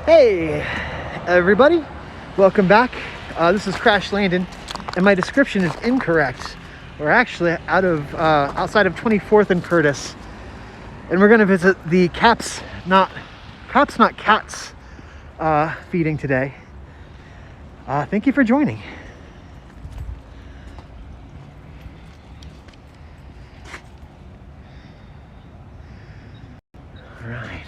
Hey everybody, welcome back. This is Crash Landon, and my description is incorrect. We're actually outside of 24th and Curtis, and we're going to visit the Cops Not Cats feeding today. Thank you for joining. All right.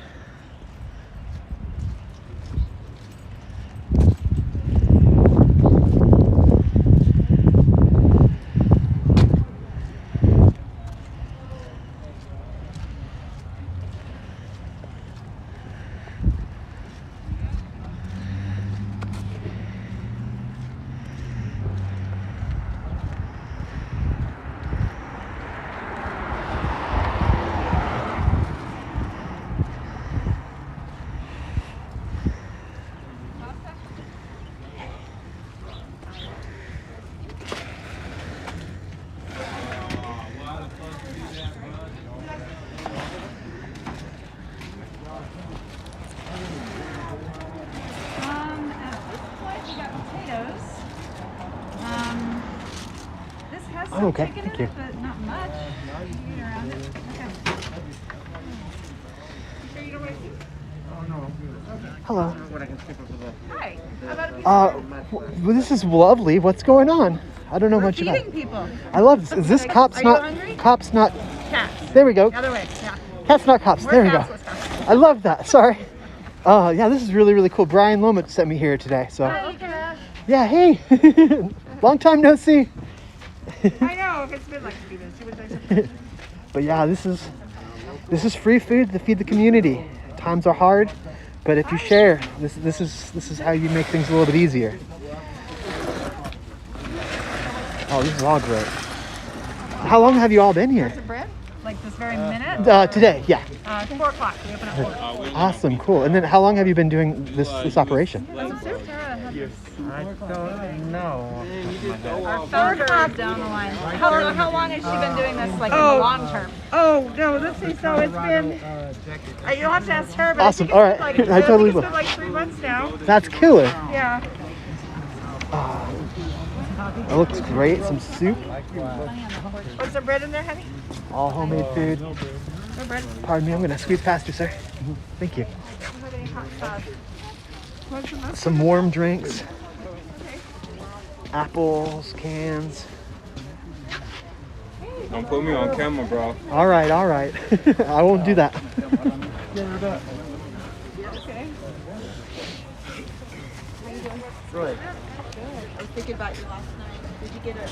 Oh, okay, thank you. But not much. Eat around it. Okay. You sure you don't want to eat? Oh, no, I'm good. Hello. What I can skip over there. Hi. How about a piece Well, this is lovely. What's going on? I don't know We're much about feeding it. people. I love this. Is this Okay. Cops Are you Not hungry? Cops Not? Cats. There we go. The other way. Yeah. Cats Not Cops. More There we go. cats, less cops. I love that. Sorry. Yeah, this is really cool. Brian Loma sent me here today. So Hi, Crash. yeah, hey, long time no see. I know. If it's been like a few minutes, you would say something. But yeah, this is free food to feed the community. Times are hard, but if you share, this is how you make things a little bit easier. Oh, this is all great. How long have you all been here? Some bread? Like this very minute? Today, yeah. 4 o'clock. We open at 4 o'clock. Awesome, cool. And then how long have you been doing this operation? Want some soup? Tara had this. I don't know. Our third hop down the line. How long has she been doing this, like in the long term? Oh, no, let's see, so it's been, You'll have to ask her, but Awesome, I think all it's right. been like, I totally it's will. been like 3 months now. That's killer. yeah. It looks great. Some soup, Was there bread in there, honey? all homemade food. No bread. Pardon me, I'm gonna squeeze past you, sir. Thank you. Some warm drinks. Apples, cans. Don't put me on camera, bro. All right. I won't do that. Okay. Good. I was thinking about you last night. Did you get a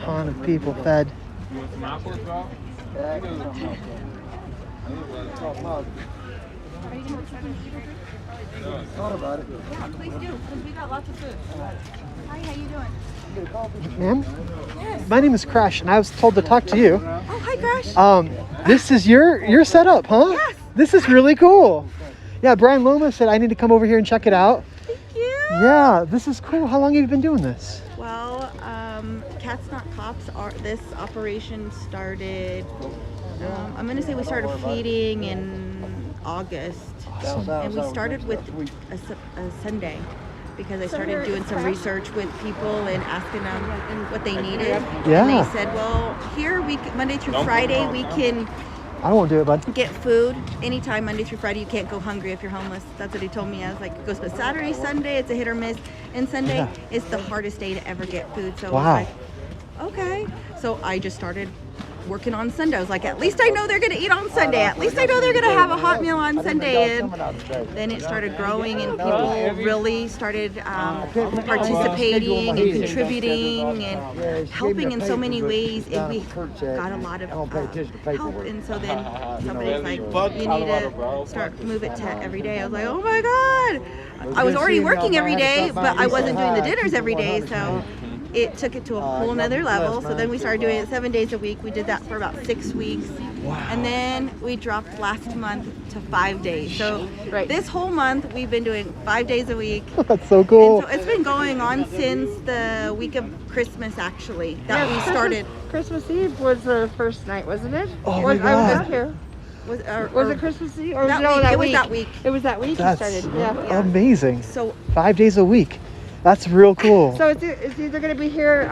Ton of people fed. You want some apples, bro? Yeah, please do, because we got lots of food. Hi, how you doing? Ma'am? My name is Crash, and I was told to talk to you. Oh, hi, Crash. This is your setup, huh? Yes. This is really cool. Yeah, Brian Loma said I need to come over here and check it out. Thank you. Yeah, this is cool. How long have you been doing this? Well, Cats Not Cops. This operation started. I'm gonna say we started feeding in August, and we started with a Sunday because I started doing some research with people and asking them what they needed. Yeah. And they said, well, here Monday through Friday we can I won't do it, bud. get food anytime. Monday through Friday, you can't go hungry if you're homeless. That's what he told me. I was like, it goes, but Saturday, Sunday, it's a hit or miss, and Sunday is the hardest day to ever get food. So Wow. I was like, okay. So I just started working on Sunday. I was like, at least I know they're gonna eat on Sunday. At least I know they're gonna have a hot meal on Sunday. And then it started growing, and people really started participating and contributing and helping in so many ways. And we got a lot of help. And so then somebody's like, you need to move it to every day. I was like, oh my God. I was already working every day, but I wasn't doing the dinners every day. So it took it to a whole nother level. So then we started doing it 7 days a week. We did that for about 6 weeks. Wow. And then we dropped last month to 5 days. So Right. this whole month we've been doing 5 days a week. That's so cool. And so it's been going on since the week of Christmas, actually, that we started. Christmas Eve was the first night, wasn't it? Oh my I was God. just here. Was Was it Christmas Eve? Or that no, week? that It was week. that week. It was that week That's you started. Yeah. amazing. So 5 days a week. That's real cool. So it's either going to be here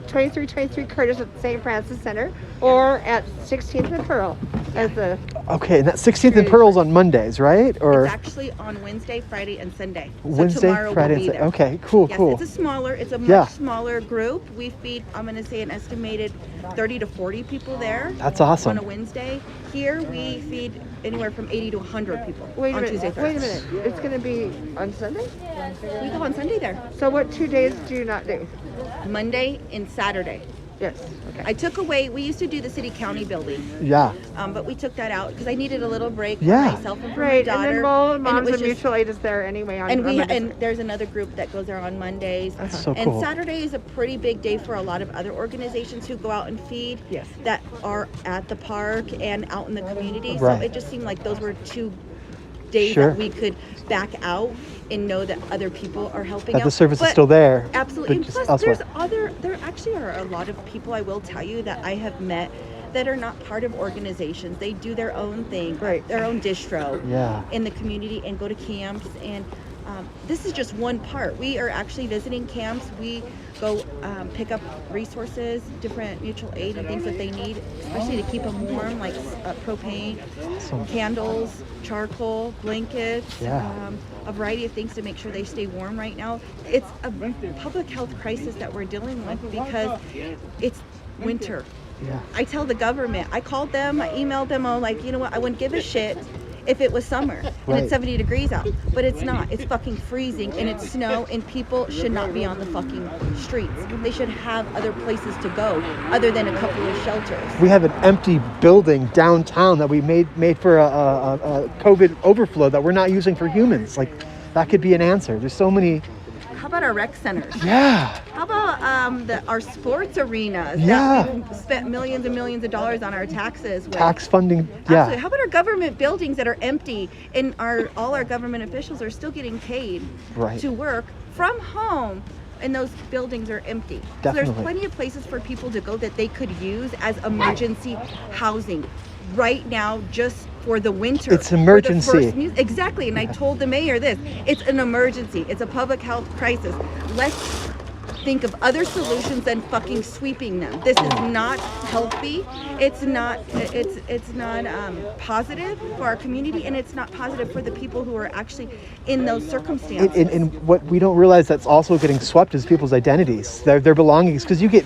2323 Curtis at the St. Francis Center or at 16th and Pearl as the Okay, and that 16th and Pearls on Mondays, right? Or it's actually on Wednesday, Friday, and Sunday. So Wednesday, tomorrow Friday, we'll be and there. Okay, cool, Yes, cool. it's a much Yeah. smaller group. We feed, I'm going to say, an estimated 30 to 40 people there. That's awesome. On a Wednesday. Here we feed anywhere from 80 to 100 people Wait a on minute. Tuesday, Wait a Thursday. minute. It's going to be on Sunday? We go on Sunday there. So what 2 days do you not do? Monday and Saturday. Yes. Okay. I took away, we used to do the city county building, Yeah. but we took that out because I needed a little break Yeah. for myself and for my Right, daughter. and then Moms it and was just- Mutual Aid is there anyway. On, and we on Mondays. and there's another group that goes there on Mondays. That's so And cool. Saturday is a pretty big day for a lot of other organizations who go out and feed. Yes. That are at the park and out in the community. Right. So it just seemed like those were 2 days Sure. that we could back out and know that other people are helping That out. the service is But- still there. Absolutely. but And just plus, elsewhere. there actually are a lot of people, I will tell you, that I have met that are not part of organizations. They do their own thing, Right. their own distro Yeah. in the community and go to camps. And this is just one part. We are actually visiting camps. We go pick up resources, different mutual aid and things that they need, especially to keep them warm, like propane, Awesome. candles, charcoal, blankets, Yeah. a variety of things to make sure they stay warm right now. It's a public health crisis that we're dealing with because it's winter. Yeah. I tell the government, I called them, I emailed them, I'm like, you know what, I wouldn't give a shit if it was summer and Right. it's 70 degrees out, but it's not. It's fucking freezing and it's snow and people should not be on the fucking streets. They should have other places to go other than a couple of shelters. We have an empty building downtown that we made for a COVID overflow that we're not using for humans. Like, that could be an answer. There's so many. How about our rec centers? Yeah. How about our sports arenas Yeah. that we've spent millions and millions of dollars on our taxes with? Tax funding. Yeah. Absolutely. How about our government buildings that are empty and all our government officials are still getting paid Right. to work from home and those buildings are empty. So Definitely. there's plenty of places for people to go that they could use as emergency housing right now just for the winter. It's for the emergency. first exactly. And I told the mayor this. It's an emergency. It's a public health crisis. Let's think of other solutions than fucking sweeping them. This is not healthy. It's not positive for our community, and it's not positive for the people who are actually in those circumstances. And what we don't realize that's also getting swept is people's identities, their belongings, because you get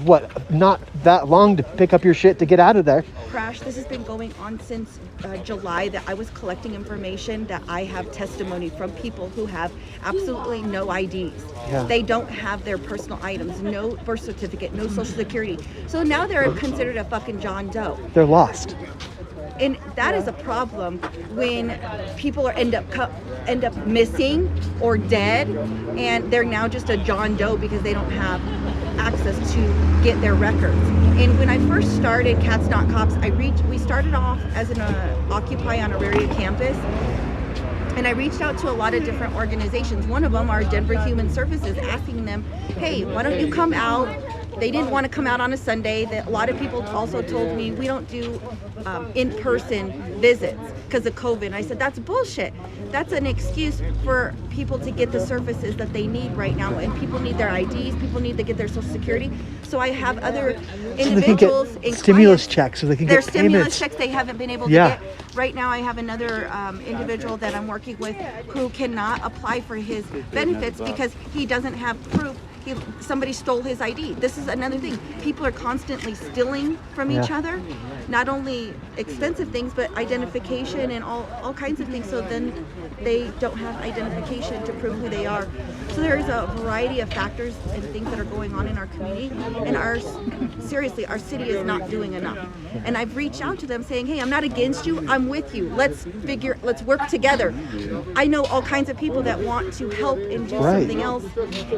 not that long to pick up your shit to get out of there. Crash, this has been going on since July, that I was collecting information, that I have testimony from people who have absolutely no IDs. Yeah. They don't have their personal items, no birth certificate, no social security. So now they're considered a fucking John Doe. They're lost. And that is a problem when people end up missing or dead, and they're now just a John Doe because they don't have access to get their records. And when I first started Cats Not Cops, we started off as an Occupy Honoraria campus. And I reached out to a lot of different organizations. One of them are Denver Human Services, asking them, hey, why don't you come out? They didn't want to come out on a Sunday. A lot of people also told me we don't do in-person visits because of COVID. And I said, that's bullshit. That's an excuse for people to get the services that they need right now. And people need their IDs. People need to get their Social Security. So I have other So they can individuals get and stimulus clients, checks, so they can their get stimulus payments. checks they haven't been able to Yeah. get. Right now I have another individual that I'm working with who cannot apply for his benefits because he doesn't have proof. Somebody stole his ID. This is another thing. People are constantly stealing from each Yeah. other, not only expensive things, but identification and all kinds of things. So then they don't have identification to prove who they are. So there's a variety of factors and things that are going on in our community, and seriously, our city is not doing enough. And I've reached out to them saying, hey, I'm not against you, I'm with you. Let's work together. I know all kinds of people that want to help and do Right. something else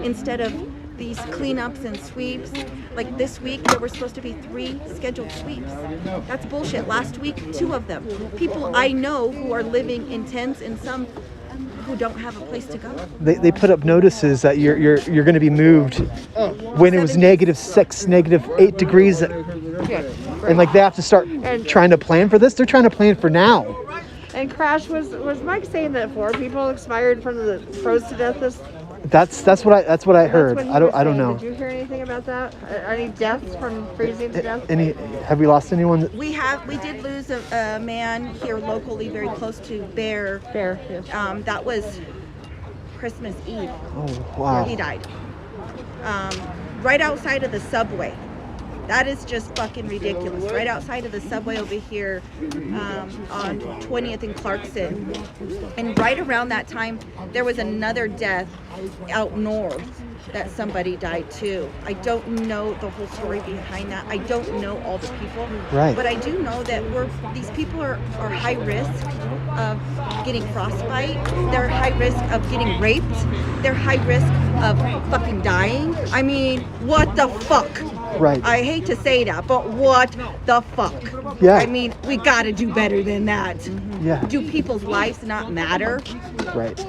instead of these cleanups and sweeps. Like this week, there were supposed to be 3 scheduled sweeps. That's bullshit. Last week, 2 of them. People I know who are living in tents and some who don't have a place to go. They put up notices that you're going to be moved when it was -6, -8 degrees, and like they have to start trying to plan for this. They're trying to plan for now. And Crash, was Mike saying that 4 people expired from the froze to death this? That's what I heard. That's what he I was don't saying. know. Did you hear anything about that? Any deaths from freezing to death? Have we lost anyone? We did lose a man here locally, very close to Bear. Fair. Yeah. That was Christmas Eve. Oh Where wow. he died. Right outside of the subway. That is just fucking ridiculous. Right outside of the subway over here on 20th and Clarkson. And right around that time, there was another death out north that somebody died too. I don't know the whole story behind that. I don't know all the people. Right. But I do know that these people are high risk of getting frostbite. They're high risk of getting raped. They're high risk of fucking dying. I mean, what the fuck? Right. I hate to say that, but what the fuck? Yeah. I mean, we gotta do better than that. Yeah. Do people's lives not matter? Right.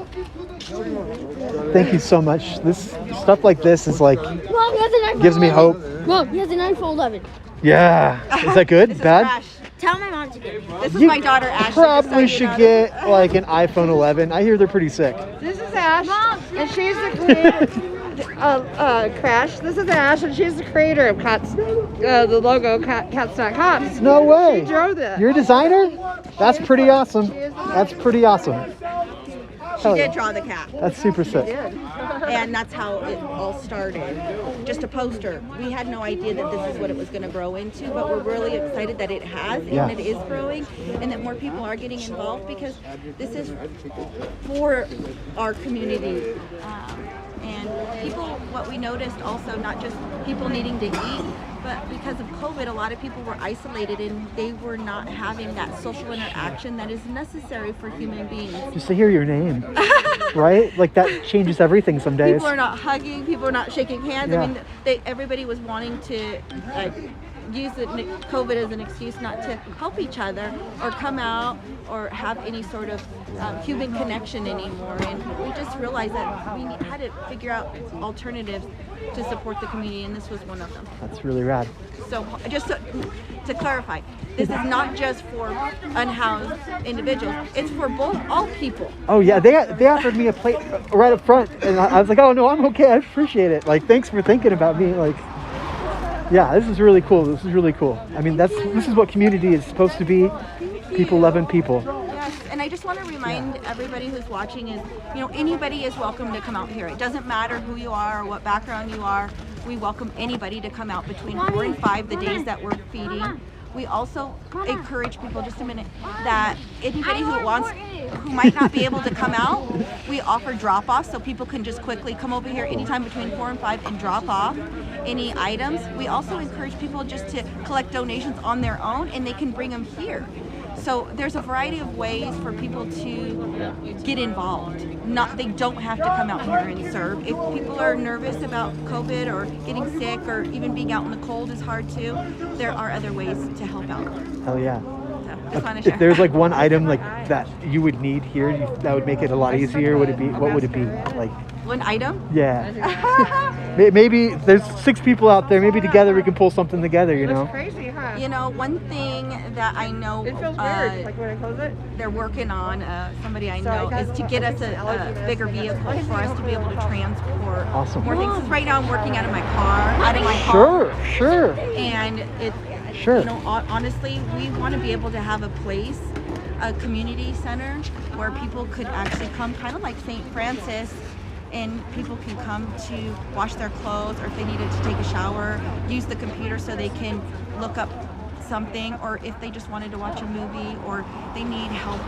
Thank you so much. This stuff like this is like Mom, he has an iPhone gives me 11. hope. Mom, he has an iPhone 11. Yeah. Is that good? This is Bad? Crash. Tell my mom to get it. This is You my daughter Ashley. Probably just so you should know. get like an iPhone 11. I hear they're pretty sick. This is Ash, and she's the creator. Crash. This is Ash, and she's the creator of Cats. The logo Cats Not Cops. No way. She drove this. You're a designer? That's pretty awesome. That's pretty awesome. She Hell did yeah. draw the cat. That's super sick. And that's how it all started. Just a poster. We had no idea that this is what it was going to grow into, but we're really excited that it has Yeah. and it is growing and that more people are getting involved because this is for our community. And people, what we noticed also, not just people needing to eat, but because of COVID, a lot of people were isolated and they were not having that social interaction that is necessary for human beings. Just to hear your name, right? Like that changes everything some days. People are not hugging, people are not shaking hands. Yeah. I mean, everybody was wanting to use COVID as an excuse not to help each other or come out or have any sort of human connection anymore. And we just realized that we had to figure out alternatives to support the community, and this was one of them. That's really rad. So just to clarify, this is not just for unhoused individuals. It's for all people. Oh yeah, they offered me a plate right up front, and I was like, oh no, I'm okay. I appreciate it. Like, thanks for thinking about me. Like, yeah, this is really cool. This is really cool. I mean, this is what community is supposed to be. People loving people. Yes, and I just want to remind everybody who's watching is, anybody is welcome to come out here. It doesn't matter who you are or what background you are. We welcome anybody to come out between 4 and 5 the days that we're feeding. We also encourage people, just a minute, that anybody who might not be able to come out, we offer drop-offs so people can just quickly come over here anytime between 4 and 5 and drop off any items. We also encourage people just to collect donations on their own and they can bring them here. So there's a variety of ways for people to get involved. They don't have to come out here and serve. If people are nervous about COVID or getting sick or even being out in the cold is hard too, there are other ways to help out. Hell yeah. So just want to share. If there's like one item like that you would need here, that would make it a lot easier. What would it be? Like One item? Yeah. Maybe there's 6 people out there. Maybe together we can pull something together. You know. That's crazy, huh? One thing that I know It feels weird, like when I close it. they're working on, somebody I Sorry, know, guys, is to I'm get us allergic to a this. bigger vehicle for us to be able to transport Awesome. more things. 'Cause right now I'm working out of my home. Sure. And it's, Sure. honestly, we want to be able to have a place, a community center where people could actually come, kind of like St. Francis, and people can come to wash their clothes, or if they needed to take a shower, use the computer so they can look up something, or if they just wanted to watch a movie, or they need help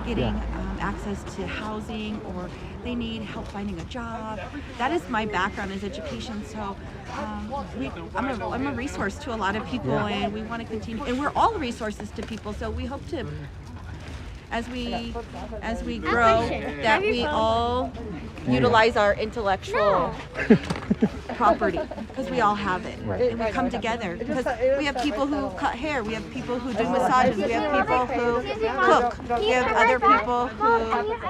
getting access to housing, or they need help finding a job. That is my background is education, so I'm a resource to a lot of people, and we want to continue, and we're all resources to people, so we hope to as we grow, that we all utilize our intellectual property, because we all have it, and we come together, because we have people who cut hair, we have people who do massages, we have people who cook, we have other people who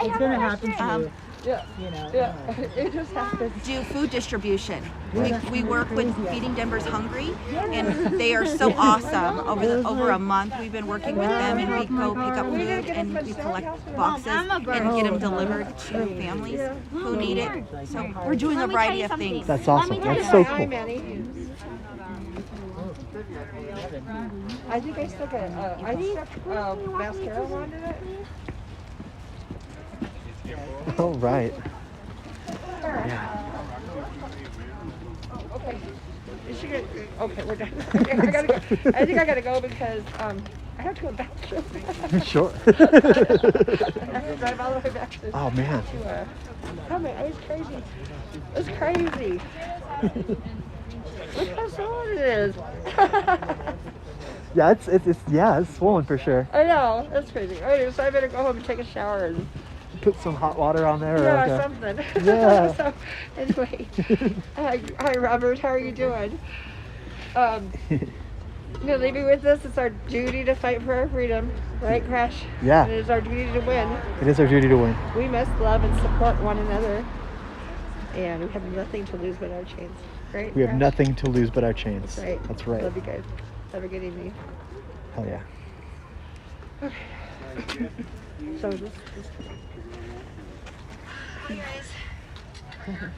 It's gonna happen to you. It just happens. do food distribution. We work with Feeding Denver's Hungry, and they are so awesome. Over a month, we've been working with them, and we go pick up food and we collect boxes and get them delivered to families who need it. So we're doing a variety of things. That's awesome. That's so Hi, cool. Manny. I think I stuck mascara on it. All right. Okay. Okay, we're done. I gotta go. I think I gotta go because I have to go back. Sure. I have to drive all the way back to. Oh man. Oh man, it was crazy. It was crazy. Look how swollen it is. Yeah, it's swollen for sure. I know, that's crazy. Okay, so I better go home and take a shower and Put some hot water on there. yeah, or like something. Yeah. So anyway, hi Robert, how are you doing? You know, leaving with this, it's our duty to fight for our freedom, right, Crash? Yeah. It is our duty to win. It is our duty to win. We must love and support one another, and we have nothing to lose but our chains, right? We have Crash? nothing to lose but our chains. That's right. That's right. Love you guys. Have a good evening. Hell yeah. So this Hi guys.